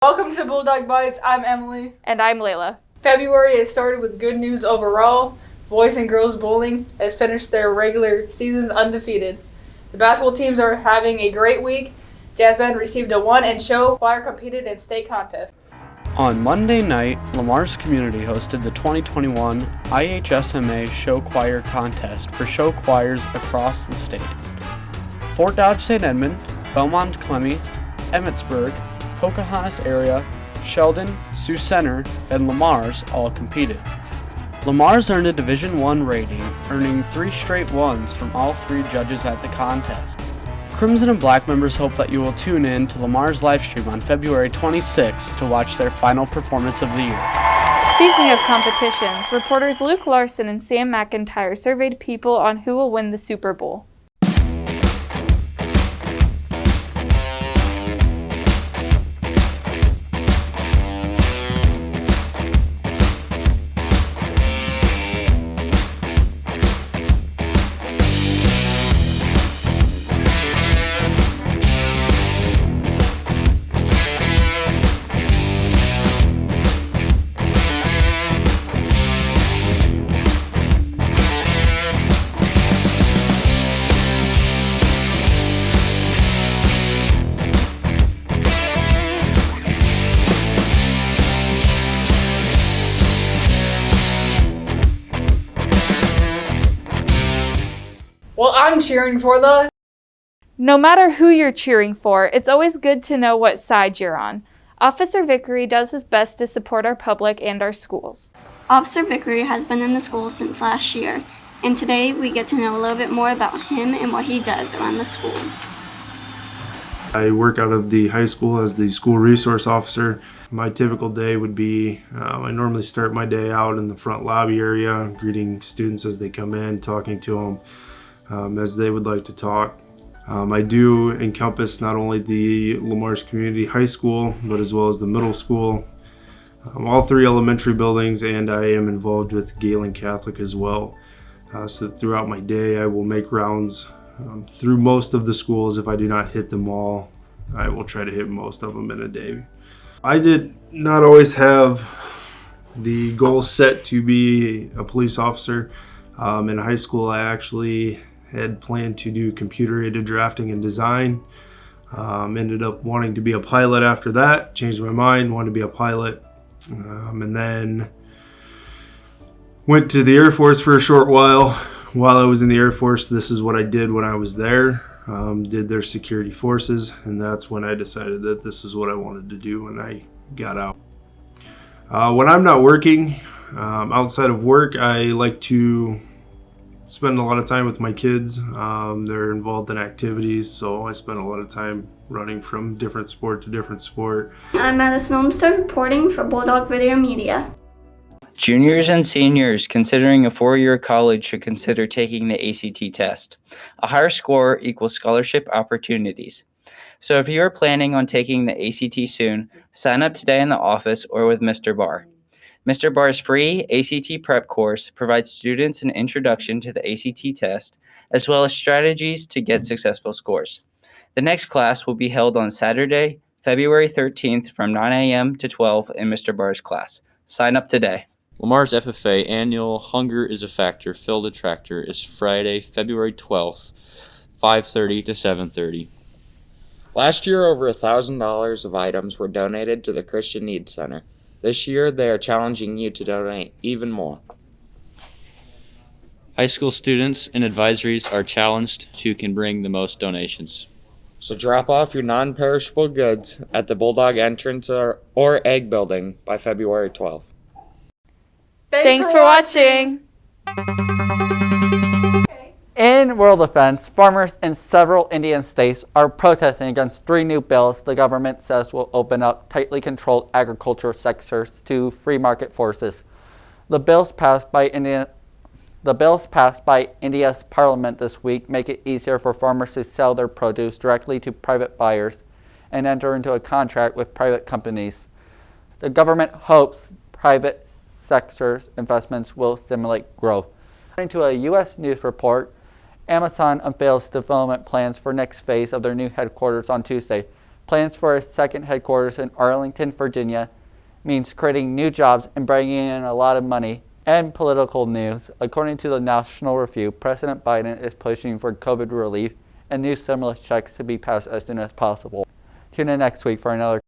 Welcome to Bulldog Bites. I'm Emily. And I'm Layla. February has started with good news overall. Boys and girls bowling has finished their regular seasons undefeated. The basketball teams are having a great week. Jazz band received a win and show choir competed in state contest. On Monday night, Lamar's community hosted the 2021 IHSMA Show Choir Contest for show choirs across the state. Fort Dodge St. Edmund, Belmont Clemmy, Emmitsburg, Pocahontas area, Sheldon, Sioux Center, and Lamar's all competed. Lamar's earned a Division I rating, earning 3 straight ones from all 3 judges at the contest. Crimson and Black members hope that you will tune in to Lamar's livestream on February 26th to watch their final performance of the year. Speaking of competitions, reporters Luke Larson and Sam McIntyre surveyed people on who will win the Super Bowl. Well, I'm cheering for the... No matter who you're cheering for, it's always good to know what side you're on. Officer Vickery does his best to support our public and our schools. Officer Vickery has been in the school since last year, and today we get to know a little bit more about him and what he does around the school. I work out of the high school as the school resource officer. My typical day would be, I normally start my day out in the front lobby area, greeting students as they come in, talking to them as they would like to talk. I do encompass not only the Lamar's Community High School, but as well as the middle school, all 3 elementary buildings, and I am involved with Galen Catholic as well. So throughout my day, I will make rounds through most of the schools. If I do not hit them all, I will try to hit most of them in a day. I did not always have the goal set to be a police officer. In high school, I actually had planned to do computer-aided drafting and design. Ended up wanting to be a pilot after that, changed my mind, wanted to be a pilot, and then went to the Air Force for a short while. While I was in the Air Force, this is what I did when I was there, did their security forces, and that's when I decided that this is what I wanted to do when I got out. When I'm not working, outside of work, I like to spend a lot of time with my kids. They're involved in activities, so I spend a lot of time running from different sport to different sport. I'm Madison Olmsted reporting for Bulldog Video Media. Juniors and seniors considering a 4-year college should consider taking the ACT test. A higher score equals scholarship opportunities. So if you are planning on taking the ACT soon, sign up today in the office or with Mr. Barr. Mr. Barr's free ACT prep course provides students an introduction to the ACT test, as well as strategies to get successful scores. The next class will be held on Saturday, February 13th from 9 a.m. to 12 in Mr. Barr's class. Sign up today. Lamar's FFA annual Hunger is a Factor Fill the Tractor is Friday, February 12th, 5:30 to 7:30. Last year, over $1,000 of items were donated to the Christian Needs Center. This year, they are challenging you to donate even more. High school students and advisories are challenged to can bring the most donations. So drop off your non-perishable goods at the Bulldog entrance or Egg Building by February 12th. Thanks for watching. In world events, farmers in several Indian states are protesting against 3 new bills the government says will open up tightly controlled agricultural sectors to free market forces. The bills passed by India's parliament this week make it easier for farmers to sell their produce directly to private buyers and enter into a contract with private companies. The government hopes private sector's investments will stimulate growth. According to a U.S. News report, Amazon unveils development plans for next phase of their new headquarters on Tuesday. Plans for a second headquarters in Arlington, Virginia means creating new jobs and bringing in a lot of money. And political news. According to the National Review, President Biden is pushing for COVID relief and new stimulus checks to be passed as soon as possible. Tune in next week for another